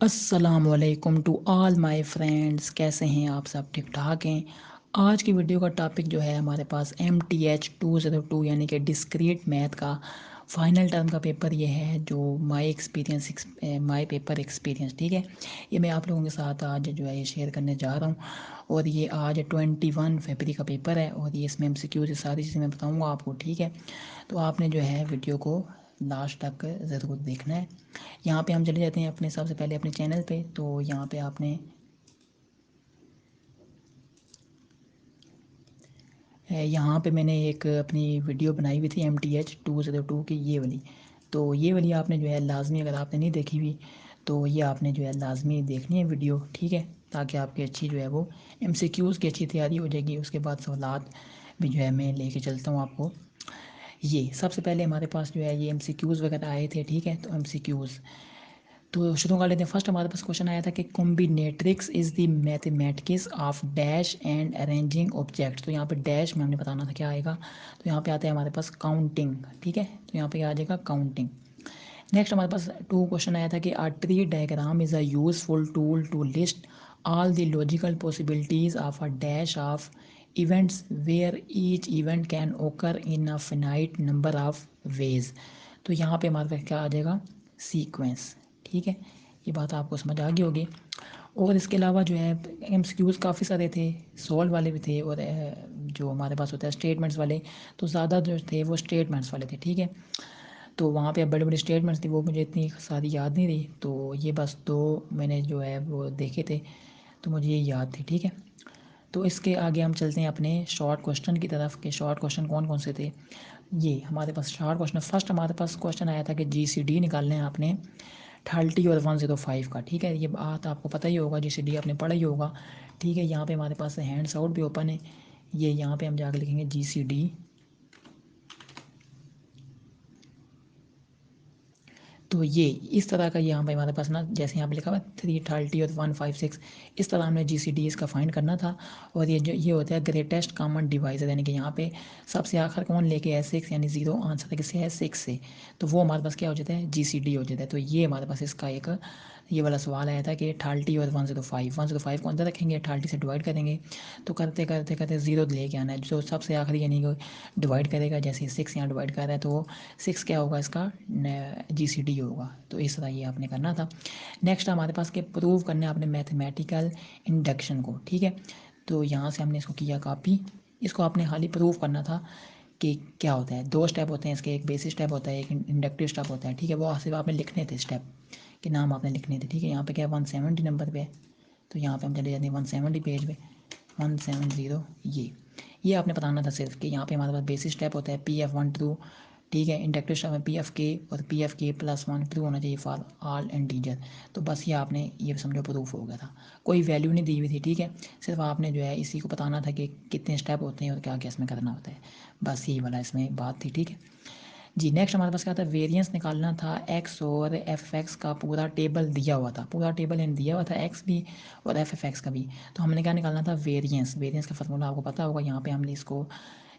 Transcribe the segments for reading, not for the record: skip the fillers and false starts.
अस्सलामुअलैकुम to all my friends. कैसे हैं आप सब? ठीक ठाक हैं। आज की वीडियो का टॉपिक जो है हमारे पास MTH 202 यानी कि डिस्क्रीट मैथ का फाइनल टर्म का पेपर ये है, जो माय पेपर एक्सपीरियंस। ठीक है, ये मैं आप लोगों के साथ आज जो है ये शेयर करने जा रहा हूँ। और ये आज 21 फरवरी का पेपर है और ये इसमें MCQ से सारी चीज़ें मैं बताऊँगा आपको। ठीक है, तो आपने जो है वीडियो को लास्ट तक ज़रूर देखना है। यहाँ पे हम चले जाते हैं अपने सबसे पहले अपने चैनल पे। तो यहाँ पे आपने यहाँ पे मैंने एक अपनी वीडियो बनाई हुई थी MTH 202 की, ये वाली। तो ये वाली आपने जो है लाजमी, अगर आपने नहीं देखी हुई तो ये आपने जो है लाजमी देखनी है वीडियो। ठीक है, ताकि आपकी अच्छी जो है वो MCQs की अच्छी तैयारी हो जाएगी। उसके बाद सवालात भी जो है मैं लेके चलता हूँ आपको। ये सबसे पहले हमारे पास जो है ये MCQs वगैरह आए थे। ठीक है, तो MCQs तो शुरू कर लेते हैं। फर्स्ट हमारे पास क्वेश्चन आया था कि combinatorics is the mathematics of dash and arranging objects. तो यहाँ पे डैश में हमने बताना था क्या आएगा। तो यहाँ पे आता है हमारे पास काउंटिंग। ठीक है, तो यहाँ पे आ जाएगा काउंटिंग। नेक्स्ट हमारे पास टू क्वेश्चन आया था कि a tree diagram is a useful tool to list all the logical possibilities of a dash of events where each event can occur in a finite number of ways. तो यहाँ पे हमारे पास क्या आ जाएगा, sequence. ठीक है, ये बात आपको समझ आ गई होगी। और इसके अलावा जो है MCQs काफ़ी सारे थे, सॉल्व वाले भी थे और जो हमारे पास होता है स्टेटमेंट्स वाले, तो ज़्यादा जो थे वो स्टेटमेंट्स वाले थे। ठीक है, तो वहाँ पे बड़े बड़े स्टेटमेंट्स थी, वो मुझे इतनी सारी याद नहीं रही। तो ये बस दो मैंने जो है वो देखे थे, तो मुझे ये याद थे। ठीक है, तो इसके आगे हम चलते हैं अपने शॉर्ट क्वेश्चन की तरफ के शॉर्ट क्वेश्चन कौन कौन से थे। ये हमारे पास शॉर्ट क्वेश्चन, फर्स्ट हमारे पास क्वेश्चन आया था कि GCD निकालना है आपने 30 और 105 का। ठीक है, ये बात आपको पता ही होगा, GCD आपने पढ़ा ही होगा। ठीक है, यहाँ पे हमारे पास हैंड्स आउट भी ओपन है। ये यहाँ पे हम जाकर लिखेंगे GCD। तो ये इस तरह का यहाँ पे हमारे पास ना, जैसे यहाँ पे लिखा हुआ 330 और 156, इस तरह हमने GCD इसका फाइंड करना था। और ये जो ये होता है ग्रेटेस्ट कॉमन डिवाइजर, यानी कि यहाँ पे सबसे आखिर कौन लेके है 6, यानी जीरो आंसर किससे है 6 से, तो वो हमारे पास क्या हो जाता है GCD हो जाता है। तो ये हमारे पास इसका एक ये वाला सवाल आया था कि 30 और 105 को अंदर रखेंगे, 30 से डिवाइड करेंगे, तो करते करते करते ज़ीरो लेके आना है जो सबसे आखिरी, यानी कि डिवाइड करेगा। जैसे 6 यहाँ डिवाइड कर रहा है तो 6 क्या होगा इसका GCD होगा। तो इस तरह ये आपने करना था। नेक्स्ट हमारे पास के प्रूव करना है आपने मैथमेटिकल इंडक्शन को। ठीक है, तो यहाँ से हमने इसको किया कॉपी। इसको आपने खाली प्रूव करना था कि क्या होता है। दो स्टेप होते हैं इसके, एक बेसिक स्टेप होता है, एक इंडक्टिव स्टेप होता है। ठीक है, वो सिर्फ आपने लिखने थे, स्टेप के नाम आपने लिखने थे। ठीक है, यहाँ पे क्या है 170 नंबर पे है, तो यहाँ पे हम चले जाते हैं 170 पेज पे, 170। ये आपने बताना था सिर्फ कि यहाँ पे हमारे पास बेसिक स्टेप होता है PF 1 2। ठीक है, इंडक्टिव स्टेप में PF और PF+1 ट्रू होना चाहिए फॉर ऑल इंटीजर। तो बस ये आपने ये समझो प्रूफ हो गया था, कोई वैल्यू नहीं दी हुई थी। ठीक है, सिर्फ आपने जो है इसी को बताना था कि कितने स्टेप होते हैं और क्या क्या इसमें करना होता है, बस यही वाला इसमें बात थी। ठीक है जी, नेक्स्ट हमारे पास क्या था, वेरिएंस निकालना था एक्स और FX का पूरा टेबल दिया हुआ था, पूरा टेबल इन दिया हुआ था एक्स भी और FX का भी। तो हमने क्या निकालना था, वेरिएंस। वेरिएंस का फार्मूला आपको पता होगा। यहाँ पे हमने इसको,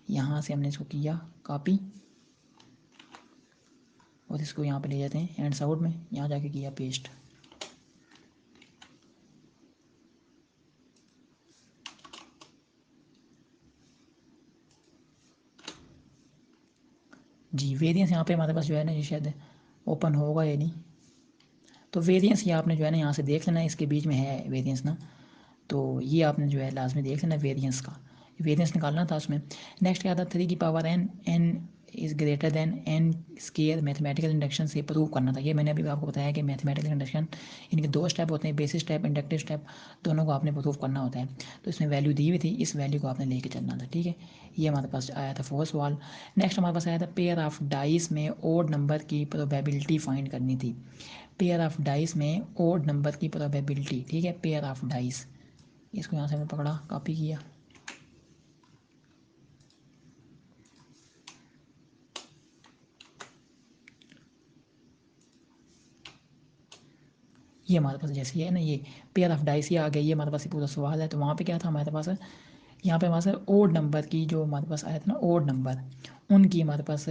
यहाँ से हमने इसको किया कॉपी और इसको यहाँ पे ले जाते हैं एंड आउट में, यहाँ जाके किया पेस्ट। जी, वेरिएंस यहाँ पे हमारे पास जो है ना, ये शायद ओपन होगा या नहीं। तो वेरिएंस ये आपने जो है ना यहाँ से देख लेना, इसके बीच में है वेरिएंस ना, तो ये आपने जो है लाजमी देख लेना वेरिएंस का, वेरिएंस निकालना था उसमें। नेक्स्ट क्या था, 3 की power n is greater than n square mathematical induction से प्रूव करना था। ये मैंने अभी आपको बताया कि मैथमेटिकल इंडक्शन इनके दो स्टेप होते हैं, बेसिक स्टेप इंडक्टिव स्टेप, दोनों को आपने प्रूव करना होता है। तो इसमें वैल्यू दी हुई थी, इस वैल्यू को आपने लेके चलना था। ठीक है, ये हमारे पास आया था फोर्थ सवाल। नेक्स्ट हमारे पास आया था पेयर ऑफ डाइस में ओड नंबर की प्रोबेबिलिटी फाइंड करनी थी। पेयर ऑफ डाइस में ओड नंबर की प्रोबेबिलिटी। ठीक है, पेयर ऑफ डाइस, इसको यहाँ से हमने पकड़ा कॉपी किया। ये हमारे पास जैसे ये है ना, ये पेयर ऑफ डाइस ये आ गया, ये हमारे पास ये पूरा सवाल है। तो वहाँ पे क्या था हमारे पास, यहाँ पे हमारे पास ओड नंबर की जो हमारे पास आया था ना, ओड नंबर, उनकी हमारे पास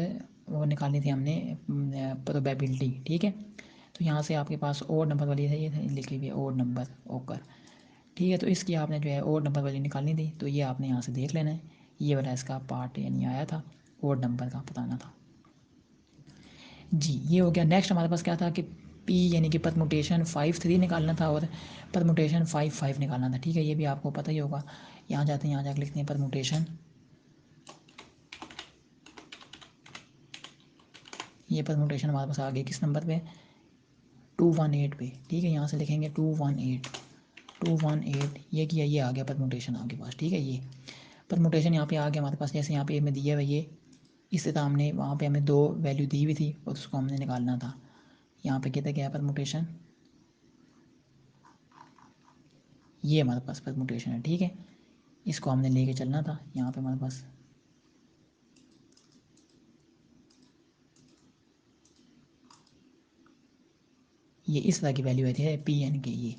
वो निकालनी थी हमने प्रोबेबिलिटी। ठीक है, तो तो यहाँ से आपके पास ओड नंबर वाली है, ये लिखी हुई है ओड नंबर ओकर, ठीक है। तो इसकी आपने जो है ओड नंबर वाली निकालनी थी, तो ये आपने यहाँ से देख लेना है, ये वाला इसका पार्ट यानी आया था, ओड नंबर का बताना था जी। ये हो गया। नेक्स्ट हमारे पास क्या था कि पी यानी कि परमुटेशन 5 3 निकालना था और परमुटेशन 5 5 निकालना था, ठीक है। ये भी आपको पता ही होगा। यहाँ जाते हैं, यहाँ जाकर लिखते हैं परमुटेशन, ये परमुटेशन हमारे पास आ गई किस नंबर पे, 218 पे, ठीक है। यहाँ से लिखेंगे 218 ये किया, ये आ गया परमुटेशन आपके पास, ठीक है। ये परमुटेशन यहाँ पे आ गया हमारे पास। जैसे यहाँ पे हमें दिया है ये, इससे सामने वहाँ पे हमें 2 वैल्यू दी हुई थी और उसको हमने निकालना था। यहाँ पे कहते क्या है परमुटेशन, ये हमारे पास परमुटेशन है, ठीक है। इसको हमने लेके चलना था। यहाँ पे हमारे पास ये इस तरह की वैल्यू आई थी पी एन के, ये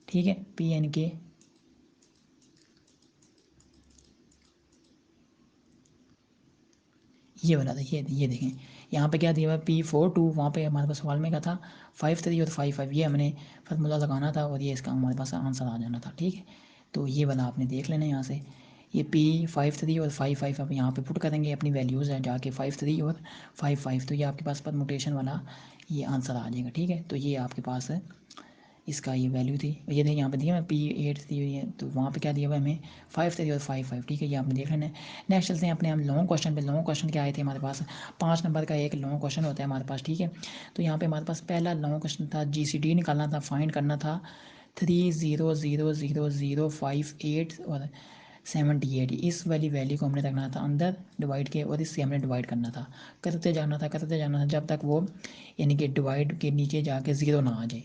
ठीक है। पी एन के ये वाला था, ये देखें यहाँ पे क्या दिया हुआ है P42, वहाँ पे हमारे पास सवाल में क्या था 5 3 और 5 5, ये हमने फार्मूला लगाना था और ये इसका हमारे पास आंसर आ जाना था, ठीक है। तो ये वाला आपने देख लेना यहाँ से, ये P53 और 5 5 अब यहाँ पे पुट करेंगे अपनी वैल्यूज़ हैं जाके 5 3 और 5 5, तो ये आपके पास परमुटेशन वाला ये आंसर आ जाएगा, ठीक है। तो ये आपके पास है, इसका ये वैल्यू थी, ये देखिए यहाँ पे दिया है P8 दी हुई है, तो वहाँ पे क्या दिया हुआ है हमें 5 3 और 5 5, ठीक है। ये आपने देख लेना है। नेक्स्ट चलते हैं अपने हम लॉन्ग क्वेश्चन पे। लॉन्ग क्वेश्चन क्या आए थे हमारे पास, 5 नंबर का एक लॉन्ग क्वेश्चन होता है हमारे पास, ठीक है। तो यहाँ पे हमारे पास पहला लॉन्ग क्वेश्चन था, GCD निकालना था, फाइंड करना था 300005 और 78, इस वाली वैल्यू को हमने रखना था अंदर डिवाइड के और इससे हमने डिवाइड करना था, करते जाना था जब तक वो यानी कि डिवाइड के नीचे जाके ज़ीरो ना आ जाए,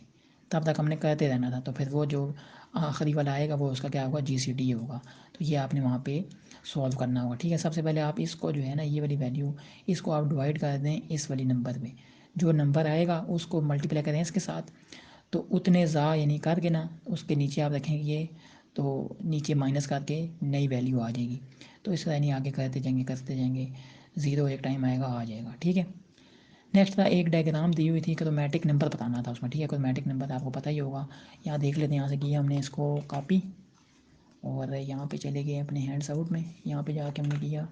तब तक हमने करते रहना था। तो फिर वो जो आखिरी वाला आएगा वो उसका क्या होगा, GCD होगा। तो ये आपने वहाँ पे सॉल्व करना होगा, ठीक है। सबसे पहले आप इसको जो है ना, ये वाली वैल्यू इसको आप डिवाइड कर दें इस वाली नंबर में, जो नंबर आएगा उसको मल्टीप्लाई करें इसके साथ, तो उतने ज़ा यानी करके ना उसके नीचे आप रखेंगे ये, तो नीचे माइनस करके नई वैल्यू आ जाएगी। तो इस तरह यानी आगे करते जाएंगे, ज़ीरो एक टाइम आएगा आ जाएगा, ठीक है। नेक्स्ट था एक डायग्राम दी हुई थी, क्रोमेटिक नंबर बताना था उसमें, ठीक है। क्रोमेटिक नंबर आपको पता ही होगा। यहाँ देख लेते हैं, यहाँ से किया हमने इसको कॉपी और यहाँ पे चले गए अपने हैंड्स आउट में, यहाँ पे जाके हमने किया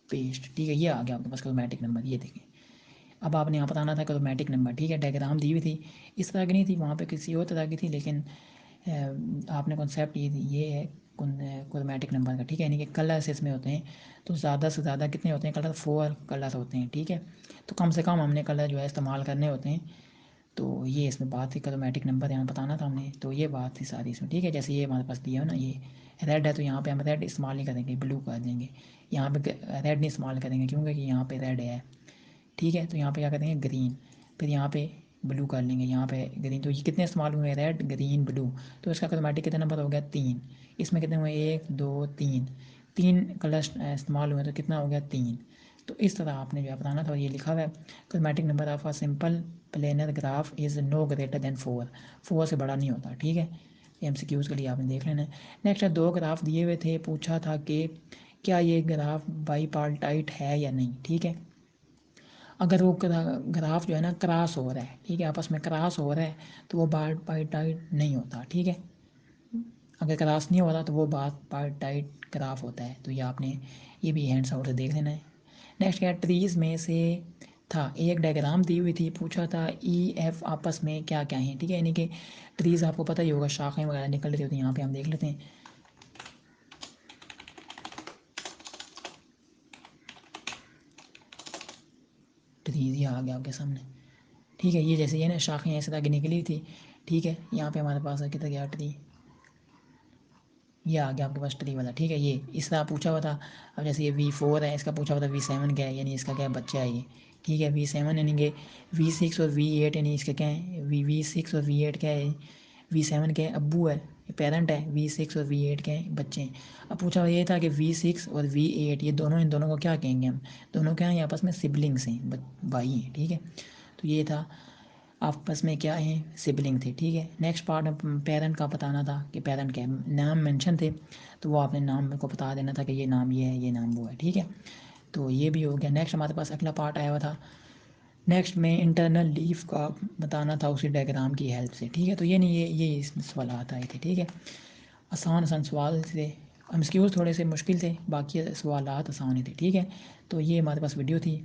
पेस्ट, ठीक है। ये आ गया आपके पास क्रोमेटिक नंबर, ये देखें। अब आपने यहाँ बताना था क्रोमेटिक नंबर, ठीक है। डायग्राम दी हुई थी, इस तरह की नहीं थी, वहाँ पे किसी और तरह की थी, लेकिन आपने कॉन्सेप्ट ये है क्रोमेटिक नंबर का, ठीक है। यानी कि कलर्स इसमें होते हैं, तो ज़्यादा से ज़्यादा कितने होते हैं कलर, 4 कलर होते हैं, ठीक है। तो कम से कम हमने कलर जो है इस्तेमाल करने होते हैं। तो ये इसमें बात थी, क्रोमेटिक नंबर यहाँ बताना था हमने, तो ये बात थी सारी इसमें, ठीक है। जैसे ये हमारे पास दिया है ना, ये रेड है, तो यहाँ पे हम रेड इस्तेमाल नहीं करेंगे, ब्लू कर देंगे। यहाँ पे रेड नहीं इस्तेमाल करेंगे क्योंकि यहाँ पे रेड है, ठीक है। तो यहाँ पे क्या करेंगे ग्रीन, फिर यहाँ पे ब्लू कर लेंगे, यहाँ पे ग्रीन। तो ये कितने इस्तेमाल हुए, रेड ग्रीन ब्लू, तो इसका क्रोमेटिक कितना नंबर हो गया 3। इसमें कितने हुए 1 2 3, 3 कलर इस्तेमाल हुए, तो कितना हो गया 3। तो इस तरह आपने जो है बताना था, और ये लिखा हुआ है chromatic number of a simple planar graph is no greater than 4, 4 से बड़ा नहीं होता, ठीक है। MCQs के लिए आपने देख लेना है। नेक्स्ट है 2 ग्राफ दिए हुए थे, पूछा था कि क्या ये ग्राफ बाईपार्टाइट है या नहीं, ठीक है। अगर वो ग्राफ जो है ना क्रॉस हो रहा है, ठीक है, आपस में क्रॉस हो रहा है, तो वो बाईपार्टाइट नहीं होता, ठीक है। अगर क्रॉस नहीं हो रहा तो वो बाईपार्टाइट ग्राफ होता है। तो ये आपने ये भी हैंड्स आउट से देख लेना है। नेक्स्ट क्या, ट्रीज में से था, एक डायग्राम दी हुई थी, पूछा था EF आपस में क्या क्या है, ठीक है। यानी कि ट्रीज आपको पता ही होगा, शाखाएं वगैरह निकल रही होती हैं। यहाँ पे हम देख लेते हैं, ट्रीज ये आ गया आपके सामने, ठीक है। ये जैसे ये ना शाखाएं ऐसे आगे निकली थी, ठीक है। यहाँ पे हमारे पास कितना गया ट्री, ये आ गया आपके पास ट्री वाला, ठीक है। ये इस तरह पूछा हुआ था। अब जैसे ये V4 है, इसका पूछा हुआ था V7 क्या है, यानी इसका क्या बच्चा है ये, ठीक है। V7 यानी कि V6 और V8 यानी इसका क्या है, V6 और V8 क्या है, V7 क्या है अब्बू है, पेरेंट है, V6 और V8 क्या है बच्चे हैं। अब पूछा हुआ ये था कि V6 और V8 ये दोनों, इन दोनों को क्या कहेंगे हम, दोनों क्या हैं आपस में सिबलिंग्स हैं, भाई हैं, ठीक है। तो ये था आपस में क्या है, सिबलिंग थे, ठीक है। नेक्स्ट पार्ट पेरेंट का बताना था कि पेरेंट क्या है, नाम मेंशन थे, तो वो आपने नाम को बता देना था कि ये नाम ये है, ये नाम वो है, ठीक है। तो ये भी हो गया। नेक्स्ट हमारे पास अगला पार्ट आया हुआ था नेक्स्ट में इंटरनल लीफ का बताना था उसी डायग्राम की हेल्प से, ठीक है। तो ये नहीं, ये इसमें सवाल आए थे, ठीक है। आसान आसान सवाल थे, एमसीक्यूज़ थोड़े से मुश्किल थे, बाकी सवाल आसान ही थे, ठीक है। तो ये हमारे पास वीडियो थी।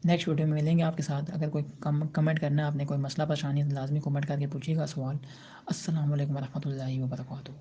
नेक्स्ट वीडियो में मिलेंगे आपके साथ। अगर कोई कमेंट करना है, आपने कोई मसला परेशानी, लाजमी कमेंट करके पूछिएगा सवाल। अस्सलाम वालेकुम रहमतुल्लाहि व बरकातहू।